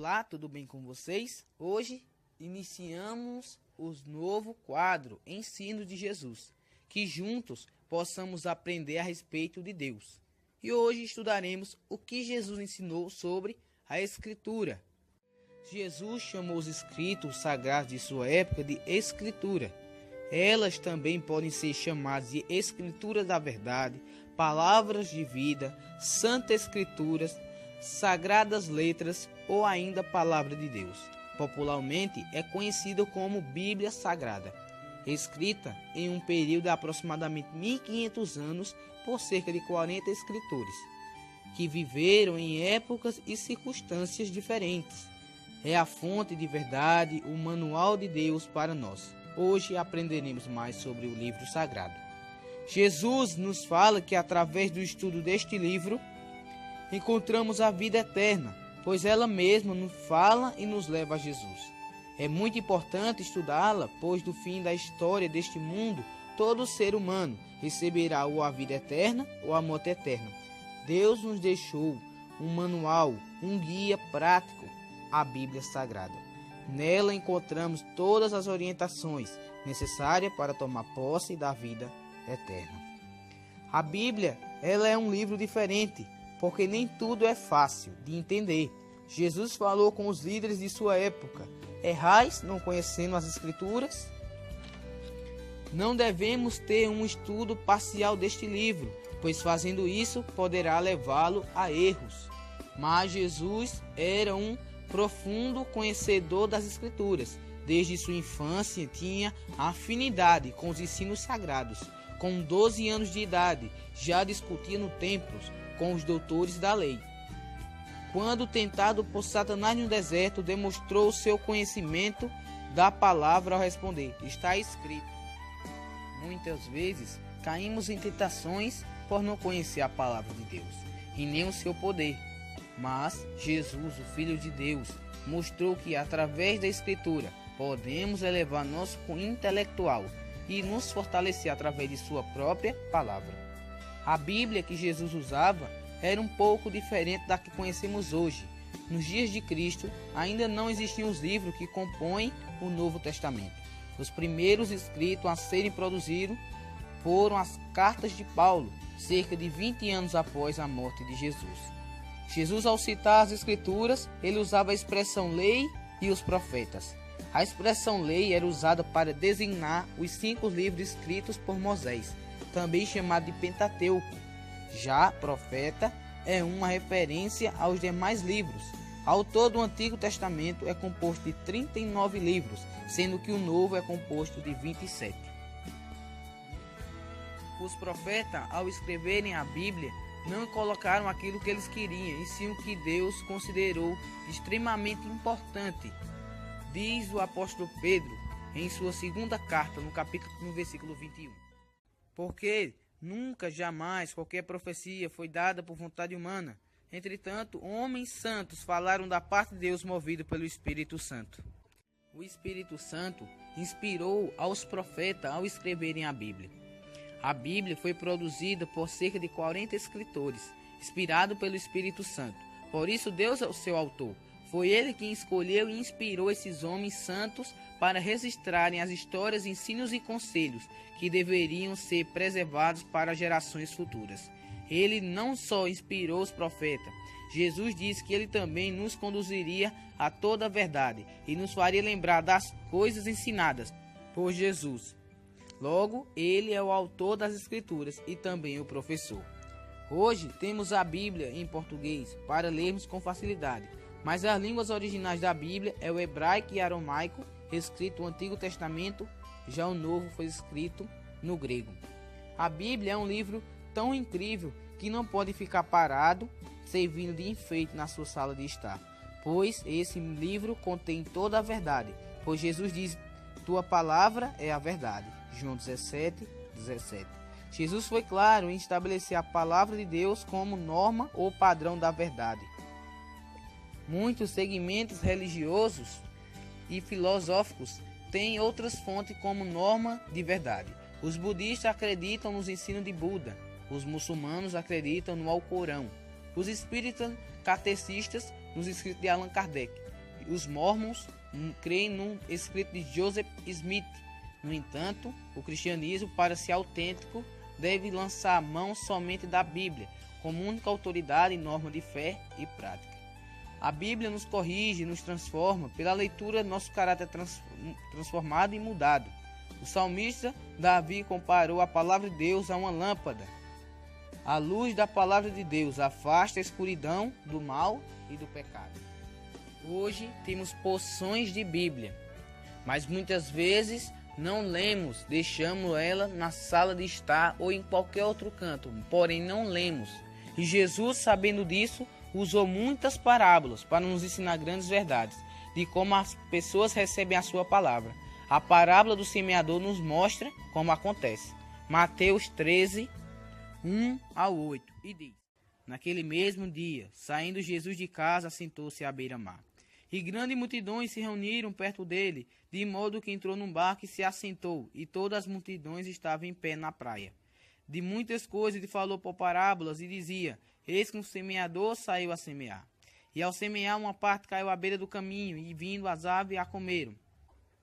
Olá, tudo bem com vocês? Hoje iniciamos o novo quadro Ensino de Jesus, que juntos possamos aprender a respeito de Deus. E hoje estudaremos o que Jesus ensinou sobre a Escritura. Jesus chamou os escritos sagrados de sua época de Escritura. Elas também podem ser chamadas de Escritura da Verdade, Palavras de Vida, Santas Escrituras, Sagradas Letras ou ainda Palavra de Deus. Popularmente é conhecido como Bíblia Sagrada, escrita em um período de aproximadamente 1500 anos por cerca de 40 escritores, que viveram em épocas e circunstâncias diferentes. É a fonte de verdade, o manual de Deus para nós. Hoje aprenderemos mais sobre o livro sagrado. Jesus nos fala que através do estudo deste livro encontramos a vida eterna, pois ela mesma nos fala e nos leva a Jesus. É muito importante estudá-la, pois do fim da história deste mundo, todo ser humano receberá ou a vida eterna ou a morte eterna. Deus nos deixou um manual, um guia prático, a Bíblia Sagrada. Nela encontramos todas as orientações necessárias para tomar posse da vida eterna. A Bíblia, ela é um livro diferente, porque nem tudo é fácil de entender. Jesus falou com os líderes de sua época: errais não conhecendo as Escrituras? Não devemos ter um estudo parcial deste livro, pois fazendo isso poderá levá-lo a erros. Mas Jesus era um profundo conhecedor das Escrituras. Desde sua infância tinha afinidade com os ensinos sagrados. Com 12 anos de idade, já discutia no templo com os doutores da lei. Quando tentado por Satanás no deserto, demonstrou seu conhecimento da palavra ao responder: está escrito. Muitas vezes caímos em tentações por não conhecer a palavra de Deus e nem o seu poder. Mas Jesus, o Filho de Deus, mostrou que através da Escritura podemos elevar nosso intelectual e nos fortalecer através de sua própria palavra. A Bíblia que Jesus usava era um pouco diferente da que conhecemos hoje. Nos dias de Cristo, ainda não existiam os livros que compõem o Novo Testamento. Os primeiros escritos a serem produzidos foram as cartas de Paulo, cerca de 20 anos após a morte de Jesus. Jesus, ao citar as Escrituras, ele usava a expressão lei e os profetas. A expressão lei era usada para designar os 5 livros escritos por Moisés, também chamado de Pentateuco. Já profeta é uma referência aos demais livros. Ao todo, o Antigo Testamento é composto de 39 livros, sendo que o Novo é composto de 27. Os profetas, ao escreverem a Bíblia, não colocaram aquilo que eles queriam, e sim o que Deus considerou extremamente importante. Diz o apóstolo Pedro em sua segunda carta, no versículo 21. Porque nunca, jamais, qualquer profecia foi dada por vontade humana. Entretanto, homens santos falaram da parte de Deus movido pelo Espírito Santo. O Espírito Santo inspirou aos profetas ao escreverem a Bíblia. A Bíblia foi produzida por cerca de 40 escritores, inspirado pelo Espírito Santo. Por isso, Deus é o seu autor. Foi ele quem escolheu e inspirou esses homens santos para registrarem as histórias, ensinos e conselhos que deveriam ser preservados para gerações futuras. Ele não só inspirou os profetas, Jesus disse que ele também nos conduziria a toda a verdade e nos faria lembrar das coisas ensinadas por Jesus. Logo, ele é o autor das Escrituras e também o professor. Hoje temos a Bíblia em português para lermos com facilidade, mas as línguas originais da Bíblia é o hebraico e aramaico, escrito no Antigo Testamento, já o Novo foi escrito no grego. A Bíblia é um livro tão incrível que não pode ficar parado, servindo de enfeite na sua sala de estar, pois esse livro contém toda a verdade, pois Jesus diz: tua palavra é a verdade. João 17:17. Jesus foi claro em estabelecer a palavra de Deus como norma ou padrão da verdade. Muitos segmentos religiosos e filosóficos têm outras fontes como norma de verdade. Os budistas acreditam nos ensinos de Buda, os muçulmanos acreditam no Alcorão, os espíritas catecistas nos escritos de Allan Kardec, os Mormons creem num escrito de Joseph Smith. No entanto, o cristianismo, para ser autêntico, deve lançar a mão somente da Bíblia, como única autoridade e norma de fé e prática. A Bíblia nos corrige e nos transforma. Pela leitura, nosso caráter transformado e mudado. O salmista Davi comparou a palavra de Deus a uma lâmpada. A luz da palavra de Deus afasta a escuridão do mal e do pecado. Hoje temos porções de Bíblia, mas muitas vezes não lemos, deixamos ela na sala de estar ou em qualquer outro canto, porém não lemos. E Jesus, sabendo disso, usou muitas parábolas para nos ensinar grandes verdades de como as pessoas recebem a sua palavra. A parábola do semeador nos mostra como acontece. Mateus 13, 1 ao 8, e diz: Naquele mesmo dia, saindo Jesus de casa, assentou-se à beira-mar. E grandes multidões se reuniram perto dele, de modo que entrou num barco e se assentou, e todas as multidões estavam em pé na praia. De muitas coisas ele falou por parábolas e dizia: Eis que um semeador saiu a semear. E ao semear, uma parte caiu à beira do caminho, e vindo as aves a comeram.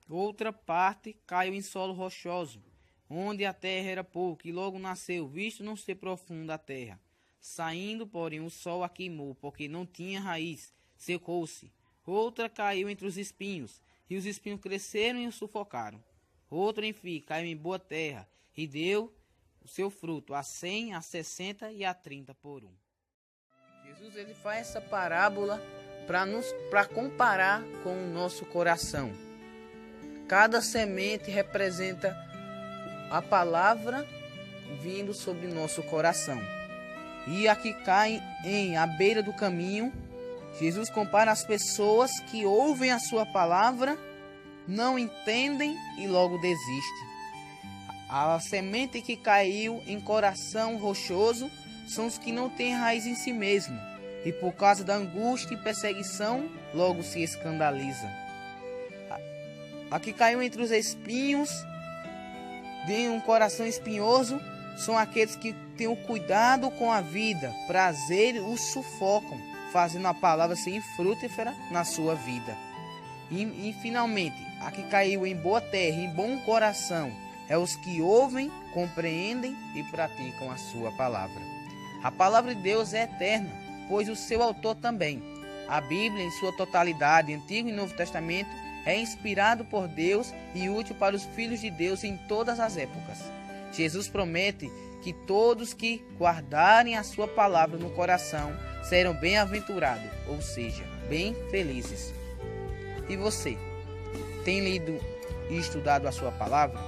Outra parte caiu em solo rochoso, onde a terra era pouca, e logo nasceu, visto não ser profunda a terra. Saindo, porém, o sol a queimou, porque não tinha raiz, secou-se. Outra caiu entre os espinhos, e os espinhos cresceram e o sufocaram. Outra, enfim, caiu em boa terra, e deu o seu fruto, a 100, a 60 e a 30 por um. Jesus ele faz essa parábola para comparar com o nosso coração. Cada semente representa a palavra vindo sobre o nosso coração. E a que cai à beira do caminho, Jesus compara as pessoas que ouvem a sua palavra, não entendem e logo desistem. A semente que caiu em coração rochoso são os que não têm raiz em si mesmo, e por causa da angústia e perseguição, logo se escandaliza. A que caiu entre os espinhos, de um coração espinhoso, são aqueles que têm o cuidado com a vida, prazer os sufocam, fazendo a palavra ser infrutífera na sua vida. E finalmente, a que caiu em boa terra, em bom coração, é os que ouvem, compreendem e praticam a sua palavra. A palavra de Deus é eterna, pois o seu autor também. A Bíblia, em sua totalidade, Antigo e Novo Testamento, é inspirado por Deus e útil para os filhos de Deus em todas as épocas. Jesus promete que todos que guardarem a sua palavra no coração serão bem-aventurados, ou seja, bem felizes. E você, tem lido e estudado a sua palavra?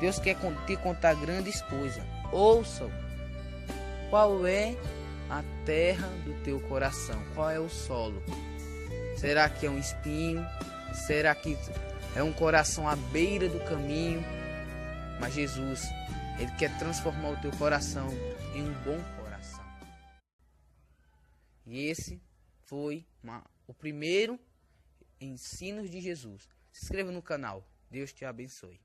Deus quer te contar grandes coisas. Ouça, qual é a terra do teu coração? Qual é o solo? Será que é um espinho? Será que é um coração à beira do caminho? Mas Jesus, Ele quer transformar o teu coração em um bom coração. E esse foi o primeiro ensino de Jesus. Se inscreva no canal. Deus te abençoe.